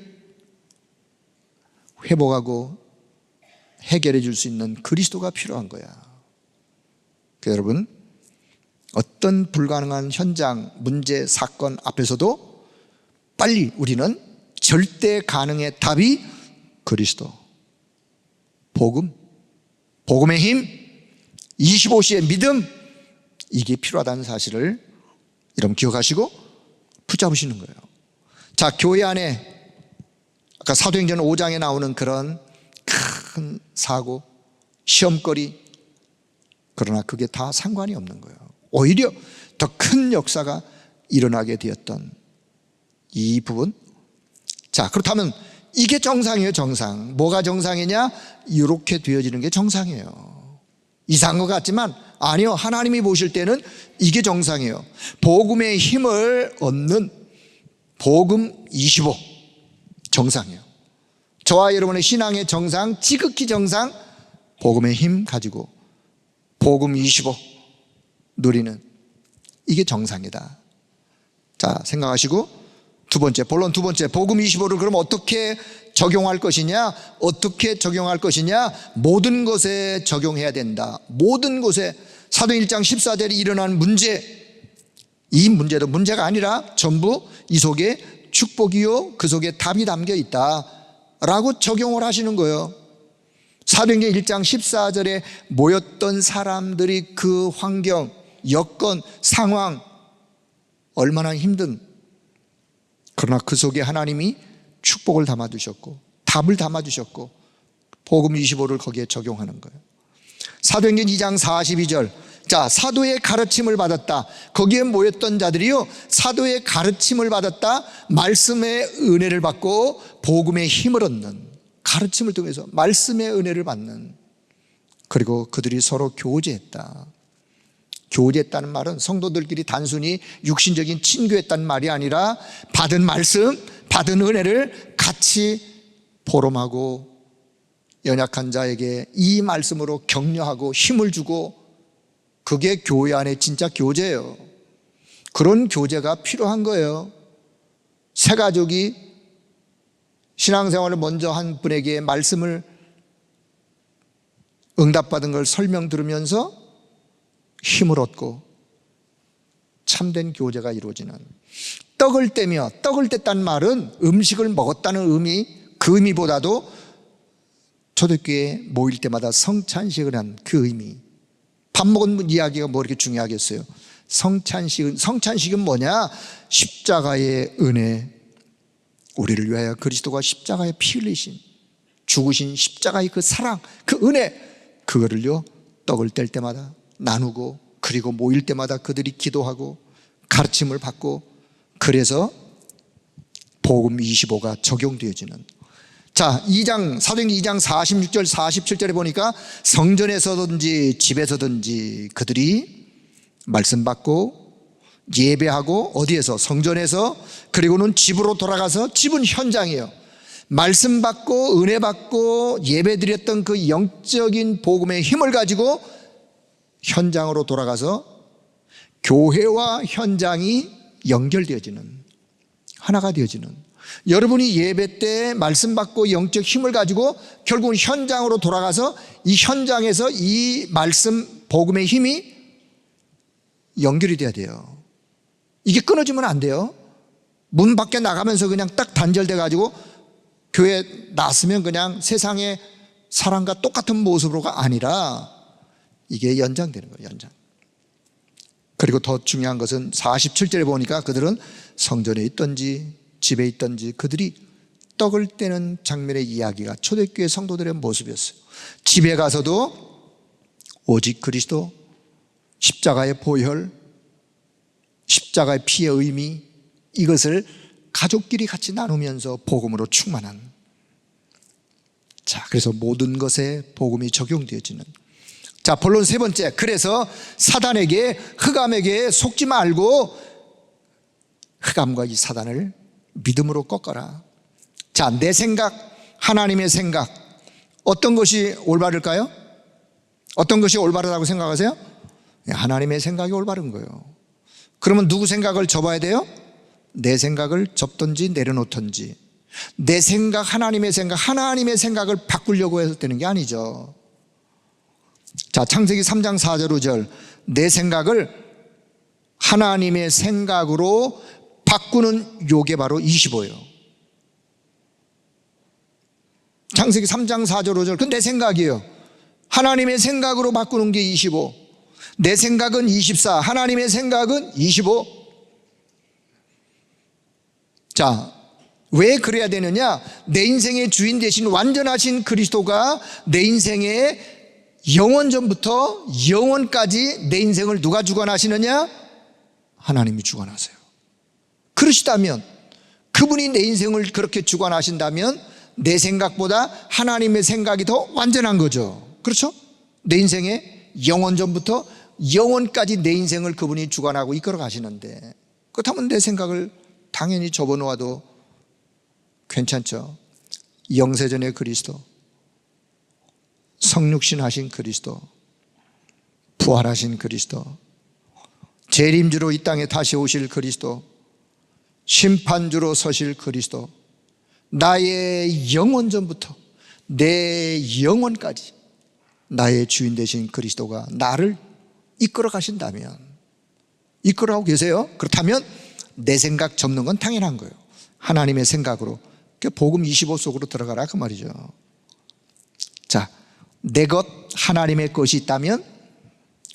회복하고 해결해 줄 수 있는 그리스도가 필요한 거야. 그러니까 여러분, 어떤 불가능한 현장, 문제, 사건 앞에서도 빨리 우리는 절대 가능의 답이 그리스도, 복음의 힘, 25시의 믿음, 이게 필요하다는 사실을 여러분 기억하시고 붙잡으시는 거예요. 자, 교회 안에 아까 사도행전 5장에 나오는 그런 큰 사고, 시험거리, 그러나 그게 다 상관이 없는 거예요. 오히려 더 큰 역사가 일어나게 되었던 이 부분. 자, 그렇다면 이게 정상이에요. 정상. 뭐가 정상이냐? 이렇게 되어지는 게 정상이에요. 이상한 것 같지만 아니요, 하나님이 보실 때는 이게 정상이에요. 복음의 힘을 얻는 복음 25 정상이에요. 저와 여러분의 신앙의 정상, 지극히 정상, 복음의 힘 가지고 복음 25 누리는, 이게 정상이다. 자, 생각하시고 두 번째, 본론 두 번째, 복음 25를 그럼 어떻게 적용할 것이냐, 어떻게 적용할 것이냐, 모든 것에 적용해야 된다. 모든 것에. 사도행 1장 14절에 일어난 문제, 이 문제도 문제가 아니라 전부 이 속에 축복이요 그 속에 답이 담겨 있다라고 적용을 하시는 거예요. 사도행전 1장 14절에 모였던 사람들이 그 환경, 여건, 상황 얼마나 힘든, 그러나 그 속에 하나님이 축복을 담아두셨고 답을 담아주셨고 복음 25를 거기에 적용하는 거예요. 사도행전 2장 42절, 자, 사도의 가르침을 받았다. 거기에 모였던 자들이요 사도의 가르침을 받았다. 말씀의 은혜를 받고 복음의 힘을 얻는, 가르침을 통해서 말씀의 은혜를 받는, 그리고 그들이 서로 교제했다. 교제했다는 말은 성도들끼리 단순히 육신적인 친교했다는 말이 아니라 받은 말씀, 받은 은혜를 같이 포럼하고 연약한 자에게 이 말씀으로 격려하고 힘을 주고, 그게 교회 안에 진짜 교제예요. 그런 교제가 필요한 거예요. 새 가족이 신앙생활을 먼저 한 분에게 말씀을 응답받은 걸 설명 들으면서 힘을 얻고 참된 교제가 이루어지는, 떡을 떼며, 떡을 뗐다는 말은 음식을 먹었다는 의미, 그 의미보다도 초대교회에 모일 때마다 성찬식을 한 그 의미. 밥 먹은 이야기가 뭐 이렇게 중요하겠어요. 성찬식은 뭐냐? 십자가의 은혜, 우리를 위하여 그리스도가 십자가에 피 흘리신, 죽으신 십자가의 그 사랑, 그 은혜, 그거를요 떡을 뗄 때마다 나누고, 그리고 모일 때마다 그들이 기도하고 가르침을 받고, 그래서 복음 25가 적용되어지는. 자, 사도행전 2장 46절 47절에 보니까 성전에서든지 집에서든지 그들이 말씀 받고 예배하고, 어디에서? 성전에서, 그리고는 집으로 돌아가서, 집은 현장이에요. 말씀 받고 은혜 받고 예배 드렸던 그 영적인 복음의 힘을 가지고 현장으로 돌아가서 교회와 현장이 연결되어지는, 하나가 되어지는, 여러분이 예배 때 말씀 받고 영적 힘을 가지고 결국은 현장으로 돌아가서 이 현장에서 이 말씀 복음의 힘이 연결이 돼야 돼요. 이게 끊어지면 안 돼요. 문 밖에 나가면서 그냥 딱 단절돼 가지고 교회 나왔으면 그냥 세상의 사람과 똑같은 모습으로가 아니라 이게 연장되는 거예요. 연장. 그리고 더 중요한 것은 47절에 보니까 그들은 성전에 있든지 집에 있든지 그들이 떡을 떼는 장면의 이야기가 초대교회 성도들의 모습이었어요. 집에 가서도 오직 그리스도, 십자가의 보혈, 십자가의 피의 의미, 이것을 가족끼리 같이 나누면서 복음으로 충만한. 자, 그래서 모든 것에 복음이 적용되어지는. 자, 본론 세 번째, 그래서 사단에게, 흑암에게 속지 말고 흑암과 이 사단을 믿음으로 꺾어라. 자, 내 생각, 하나님의 생각, 어떤 것이 올바를까요? 어떤 것이 올바르다고 생각하세요? 하나님의 생각이 올바른 거예요. 그러면 누구 생각을 접어야 돼요? 내 생각을 접든지 내려놓든지. 내 생각, 하나님의 생각을 바꾸려고 해서 되는 게 아니죠. 자, 창세기 3장 4절 5절, 내 생각을 하나님의 생각으로 바꾸는 요게 바로 25예요. 창세기 3장 4절 5절, 그건 내 생각이에요. 하나님의 생각으로 바꾸는 게 25. 내 생각은 24, 하나님의 생각은 25. 자, 왜 그래야 되느냐? 내 인생의 주인 되신 완전하신 그리스도가 내 인생의 영원 전부터 영원까지 내 인생을 누가 주관하시느냐? 하나님이 주관하세요. 그러시다면, 그분이 내 인생을 그렇게 주관하신다면 내 생각보다 하나님의 생각이 더 완전한 거죠. 그렇죠? 내 인생의 영원 전부터 영원까지 내 인생을 그분이 주관하고 이끌어 가시는데, 그렇다면 내 생각을 당연히 접어놓아도 괜찮죠. 영세전의 그리스도, 성육신 하신 그리스도, 부활하신 그리스도, 재림주로 이 땅에 다시 오실 그리스도, 심판주로 서실 그리스도, 나의 영원전부터 내 영원까지 나의 주인 되신 그리스도가 나를 이끌어 가신다면, 이끌어가고 계세요. 그렇다면 내 생각 접는 건 당연한 거예요. 하나님의 생각으로, 복음 25 속으로 들어가라 그 말이죠. 자, 내 것 하나님의 것이 있다면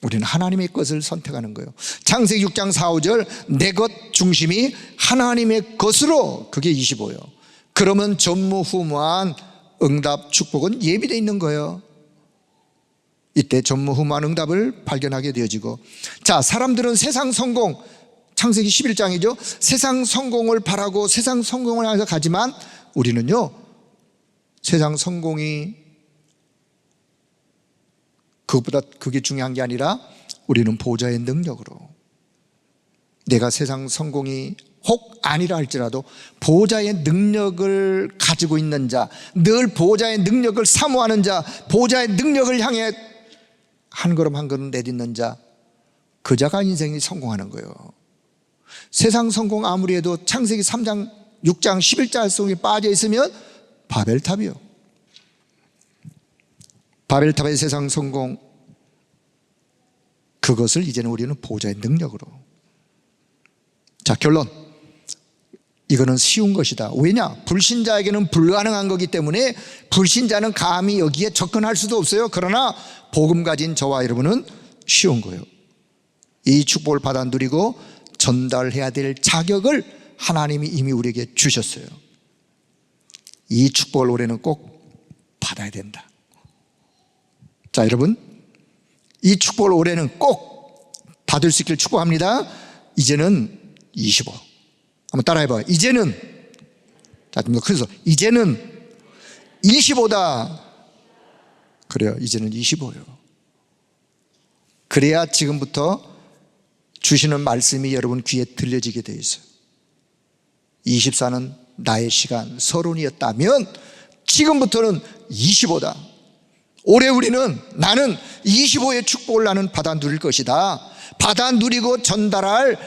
우리는 하나님의 것을 선택하는 거예요. 창세기 6장 4, 5절 내 것 중심이 하나님의 것으로, 그게 25예요. 그러면 전무후무한 응답 축복은 예비되어 있는 거예요. 이때 전무후무한 응답을 발견하게 되어지고, 자, 사람들은 세상 성공, 창세기 11장이죠. 세상 성공을 바라고 세상 성공을 향해서 가지만 우리는요, 세상 성공이 그것보다 그게 중요한 게 아니라 우리는 보좌의 능력으로, 내가 세상 성공이 혹 아니라 할지라도 보좌의 능력을 가지고 있는 자, 늘 보좌의 능력을 사모하는 자, 보좌의 능력을 향해 한 걸음 한 걸음 내딛는 자, 그 자가 인생이 성공하는 거예요. 세상 성공 아무리 해도 창세기 3장 6장 11절 속에 빠져 있으면 바벨탑이요. 바벨탑의 세상 성공, 그것을 이제는 우리는 보좌의 능력으로. 자, 결론, 이거는 쉬운 것이다. 왜냐? 불신자에게는 불가능한 거기 때문에 불신자는 감히 여기에 접근할 수도 없어요. 그러나 복음 가진 저와 여러분은 쉬운 거예요. 이 축복을 받아 누리고 전달해야 될 자격을 하나님이 이미 우리에게 주셨어요. 이 축복을 올해는 꼭 받아야 된다. 자, 여러분, 이 축복을 올해는 꼭 받을 수 있기를 축복합니다. 이제는 25. 한번 따라해봐요. 이제는, 자, 좀 더 크서, 이제는 25다. 그래요. 이제는 25예요. 그래야 지금부터 주시는 말씀이 여러분 귀에 들려지게 되어 있어요. 24는 나의 시간, 서론이었다면 지금부터는 25다. 올해 우리는 나는 25의 축복을 나는 받아 누릴 것이다. 받아 누리고 전달할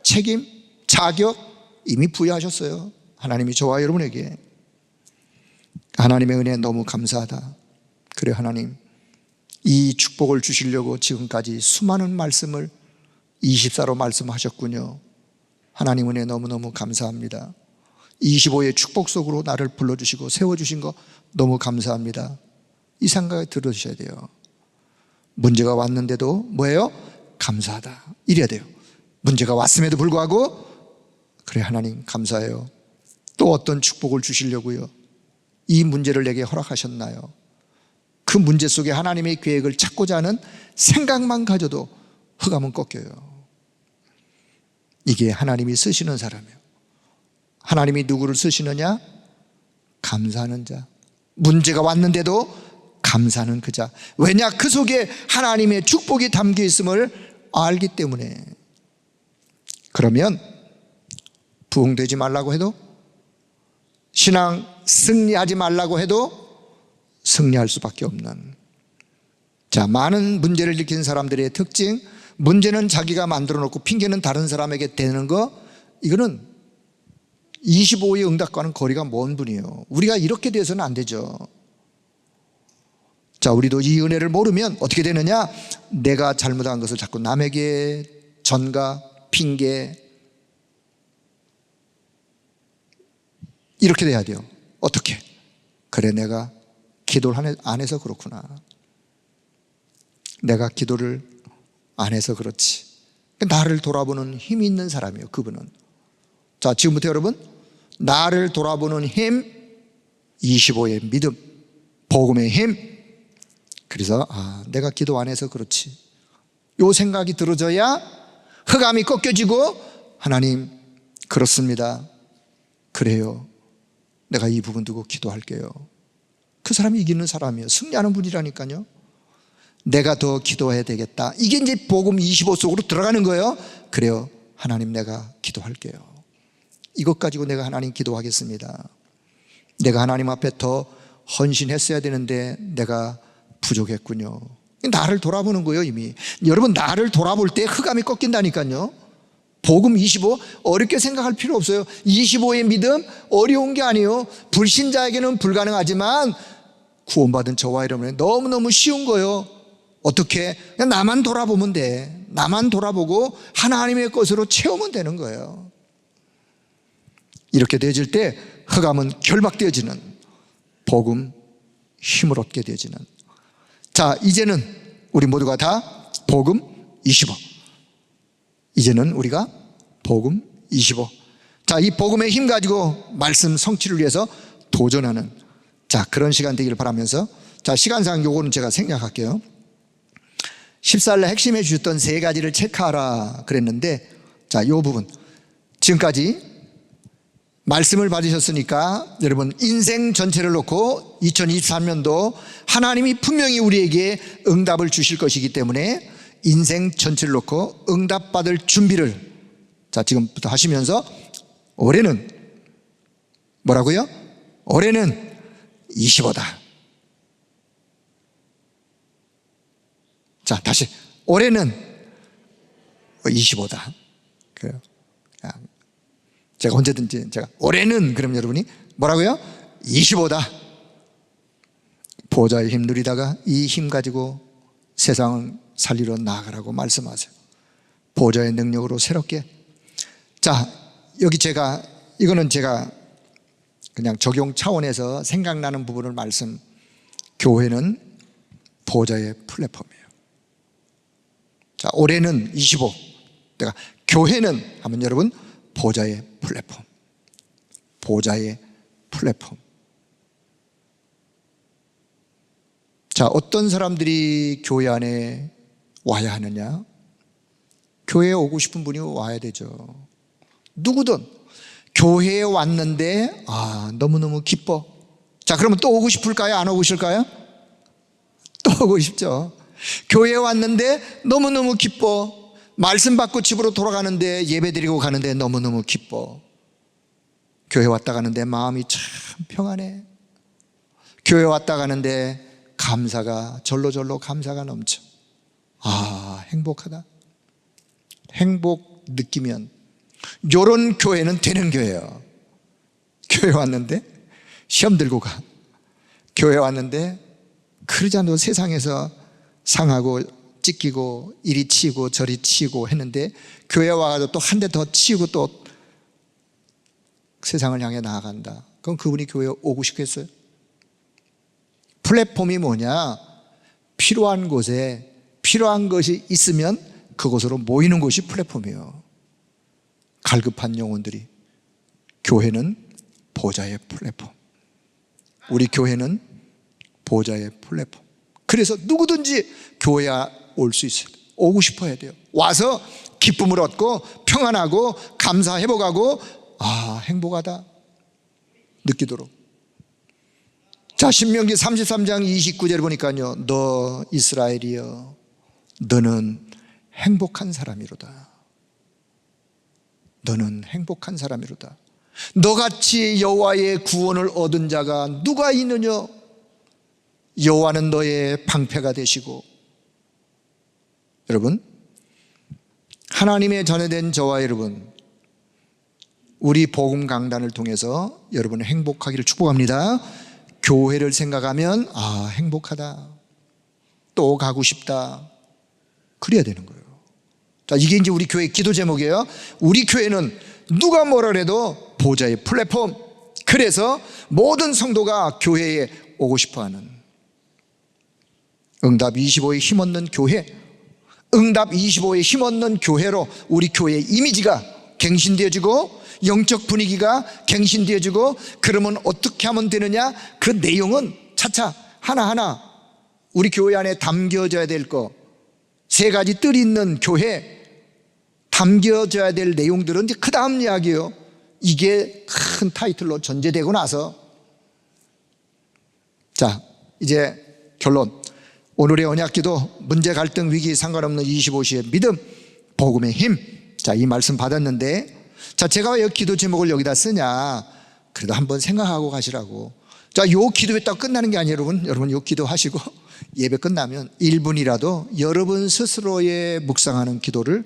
책임, 자격 이미 부여하셨어요. 하나님이 저와 여러분에게. 하나님의 은혜 너무 감사하다. 그래, 하나님, 이 축복을 주시려고 지금까지 수많은 말씀을 24로 말씀하셨군요. 하나님 은혜 너무너무 감사합니다. 25의 축복 속으로 나를 불러주시고 세워주신 거 너무 감사합니다. 이 생각이 들어주셔야 돼요. 문제가 왔는데도 뭐예요? 감사하다. 이래야 돼요. 문제가 왔음에도 불구하고, 그래, 하나님 감사해요. 또 어떤 축복을 주시려고요? 이 문제를 내게 허락하셨나요? 그 문제 속에 하나님의 계획을 찾고자 하는 생각만 가져도 흑암은 꺾여요. 이게 하나님이 쓰시는 사람이에요. 하나님이 누구를 쓰시느냐? 감사하는 자. 문제가 왔는데도 감사하는 그 자. 왜냐? 그 속에 하나님의 축복이 담겨 있음을 알기 때문에. 그러면 부흥되지 말라고 해도, 신앙 승리하지 말라고 해도 승리할 수밖에 없는. 자, 많은 문제를 일으킨 사람들의 특징, 문제는 자기가 만들어 놓고 핑계는 다른 사람에게 대는 거, 이거는 25의 응답과는 거리가 먼 분이에요. 우리가 이렇게 돼서는 안 되죠. 자, 우리도 이 은혜를 모르면 어떻게 되느냐? 내가 잘못한 것을 자꾸 남에게 전가, 핑계, 이렇게 돼야 돼요. 어떻게? 그래, 내가 기도를 안 해서 그렇구나. 내가 기도를 안 해서 그렇지. 나를 돌아보는 힘이 있는 사람이에요, 그분은. 자, 지금부터 여러분, 나를 돌아보는 힘, 25의 믿음, 복음의 힘. 그래서 내가 기도 안 해서 그렇지. 요 생각이 들어져야 흑암이 꺾여지고, 하나님, 그렇습니다. 그래요. 내가 이 부분 두고 기도할게요. 그 사람이 이기는 사람이에요. 승리하는 분이라니까요. 내가 더 기도해야 되겠다. 이게 이제 복음 25 속으로 들어가는 거예요. 그래요. 하나님, 내가 기도할게요. 이것 가지고 내가 하나님 기도하겠습니다. 내가 하나님 앞에 더 헌신했어야 되는데 내가 부족했군요. 나를 돌아보는 거예요, 이미. 여러분, 나를 돌아볼 때 흑암이 꺾인다니까요. 복음 25 어렵게 생각할 필요 없어요. 25의 믿음 어려운 게 아니에요. 불신자에게는 불가능하지만 구원받은 저와 여러분은 너무너무 쉬운 거예요. 어떻게? 그냥 나만 돌아보면 돼. 나만 돌아보고 하나님의 것으로 채우면 되는 거예요. 이렇게 되어질 때 흑암은 결박되어지는, 복음 힘을 얻게 되어지는. 자, 이제는 우리 모두가 다 복음 25. 이제는 우리가 복음 25. 자, 이 복음의 힘 가지고 말씀 성취를 위해서 도전하는, 자, 그런 시간 되기를 바라면서, 자, 시간상 요거는 제가 생략할게요. 14일날 핵심해 주셨던 세 가지를 체크하라 그랬는데, 자, 요 부분 지금까지 말씀을 받으셨으니까 여러분 인생 전체를 놓고 2023년도 하나님이 분명히 우리에게 응답을 주실 것이기 때문에 인생 전체를 놓고 응답받을 준비를, 자, 지금부터 하시면서 올해는 뭐라고요? 올해는 25다. 자, 다시 올해는 25다. 그래요. 제가 언제든지 제가 올해는, 그럼 여러분이 뭐라고요? 25다. 보좌의 힘 누리다가 이 힘 가지고 세상을 살리러 나아가라고 말씀하세요. 보좌의 능력으로 새롭게. 자, 여기 이거는 제가 그냥 적용 차원에서 생각나는 부분을 말씀. 교회는 보좌의 플랫폼이에요. 자, 올해는 25. 내가 교회는 하면 여러분 보좌의 플랫폼. 보좌의 플랫폼. 자, 어떤 사람들이 교회 안에 와야 하느냐? 교회에 오고 싶은 분이 와야 되죠. 누구든 교회에 왔는데 너무너무 기뻐. 자, 그러면 또 오고 싶을까요? 안 오고 싶을까요? 또 오고 싶죠. 교회에 왔는데 너무너무 기뻐. 말씀 받고 집으로 돌아가는데, 예배 드리고 가는데 너무너무 기뻐. 교회 왔다 가는데 마음이 참 평안해. 교회 왔다 가는데 감사가 절로 감사가 넘쳐. 행복하다. 행복 느끼면 요런 교회는 되는 교회예요. 교회 왔는데 시험 들고 가. 교회 왔는데 그러지 않아도 세상에서 상하고 찢기고 이리 치고 저리 치고 했는데 교회 와가지고 또 한 대 더 치고 또 세상을 향해 나아간다. 그럼 그분이 교회에 오고 싶겠어요? 플랫폼이 뭐냐? 필요한 곳에 필요한 것이 있으면 그곳으로 모이는 곳이 플랫폼이에요. 갈급한 영혼들이. 교회는 보좌의 플랫폼. 우리 교회는 보좌의 플랫폼. 그래서 누구든지 교회에 올 수 있어요. 오고 싶어 해야 돼요. 와서 기쁨을 얻고 평안하고 감사 회복하고 행복하다 느끼도록. 자, 신명기 33장 29절을 보니까요, 너 이스라엘이여 너는 행복한 사람이로다. 너는 행복한 사람이로다. 너같이 여호와의 구원을 얻은 자가 누가 있느냐? 여호와는 너의 방패가 되시고. 여러분, 하나님의 전해된 저와 여러분, 우리 복음 강단을 통해서 여러분 행복하기를 축복합니다. 교회를 생각하면 행복하다, 또 가고 싶다, 그래야 되는 거예요. 자, 이게 이제 우리 교회 기도 제목이에요. 우리 교회는 누가 뭐라 해도 보좌의 플랫폼. 그래서 모든 성도가 교회에 오고 싶어하는 응답 25에 힘없는 교회, 응답 25에 힘없는 교회로 우리 교회의 이미지가 갱신되어지고 영적 분위기가 갱신되어지고, 그러면 어떻게 하면 되느냐? 그 내용은 차차 하나하나 우리 교회 안에 담겨져야 될 거, 세 가지 뜰이 있는 교회 담겨져야 될 내용들은 이제 그 다음 이야기예요. 이게 큰 타이틀로 전제되고 나서, 자, 이제 결론. 오늘의 언약기도 문제 갈등 위기 상관없는 25시의 믿음 복음의 힘. 자, 이 말씀 받았는데, 자, 제가 왜 기도 제목을 여기다 쓰냐? 그래도 한번 생각하고 가시라고. 자, 요 기도했다고 끝나는 게 아니에요, 여러분 요 기도하시고 예배 끝나면 1분이라도 여러분 스스로의 묵상하는 기도를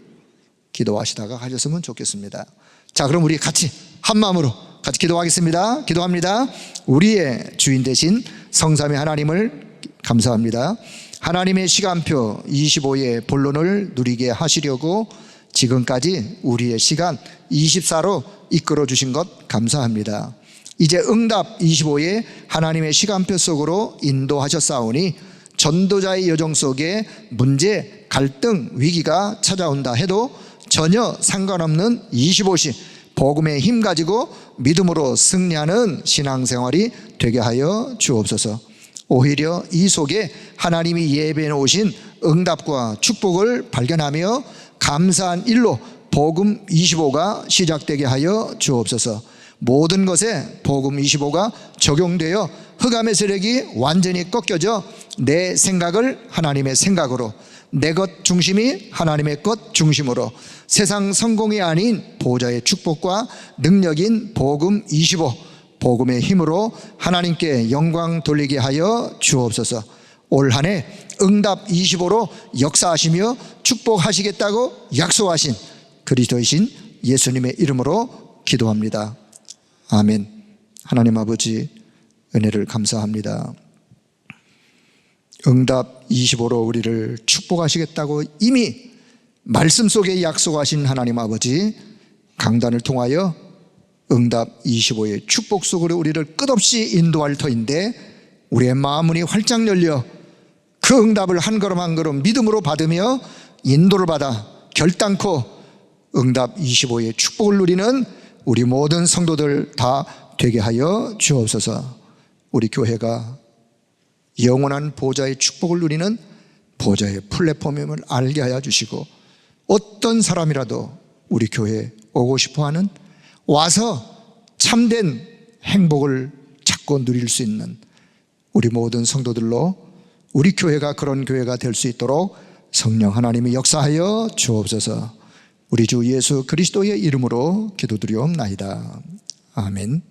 기도하시다가 가셨으면 좋겠습니다. 자, 그럼 우리 같이 한 마음으로 같이 기도하겠습니다. 기도합니다. 우리의 주인 되신 성삼위 하나님을 감사합니다. 하나님의 시간표 25의 본론을 누리게 하시려고 지금까지 우리의 시간 24로 이끌어 주신 것 감사합니다. 이제 응답 25의 하나님의 시간표 속으로 인도하셨사오니 전도자의 여정 속에 문제, 갈등, 위기가 찾아온다 해도 전혀 상관없는 25시 복음의 힘 가지고 믿음으로 승리하는 신앙생활이 되게 하여 주옵소서. 오히려 이 속에 하나님이 예배해 오신 응답과 축복을 발견하며 감사한 일로 복음 25가 시작되게 하여 주옵소서. 모든 것에 복음 25가 적용되어 흑암의 세력이 완전히 꺾여져 내 생각을 하나님의 생각으로, 내 것 중심이 하나님의 것 중심으로 세상 성공이 아닌 보좌의 축복과 능력인 복음 25, 복음의 힘으로 하나님께 영광 돌리게 하여 주옵소서. 올 한 해 응답 25로 역사하시며 축복하시겠다고 약속하신 그리스도이신 예수님의 이름으로 기도합니다. 아멘. 하나님 아버지, 은혜를 감사합니다. 응답 25로 우리를 축복하시겠다고 이미 말씀 속에 약속하신 하나님 아버지, 강단을 통하여 응답 25의 축복 속으로 우리를 끝없이 인도할 터인데 우리의 마음문이 활짝 열려 그 응답을 한 걸음 한 걸음 믿음으로 받으며 인도를 받아 결단코 응답 25의 축복을 누리는 우리 모든 성도들 다 되게 하여 주옵소서. 우리 교회가 영원한 보좌의 축복을 누리는 보좌의 플랫폼임을 알게 하여 주시고 어떤 사람이라도 우리 교회에 오고 싶어하는, 와서 참된 행복을 찾고 누릴 수 있는 우리 모든 성도들로 우리 교회가 그런 교회가 될 수 있도록 성령 하나님이 역사하여 주옵소서. 우리 주 예수 그리스도의 이름으로 기도드리옵나이다. 아멘.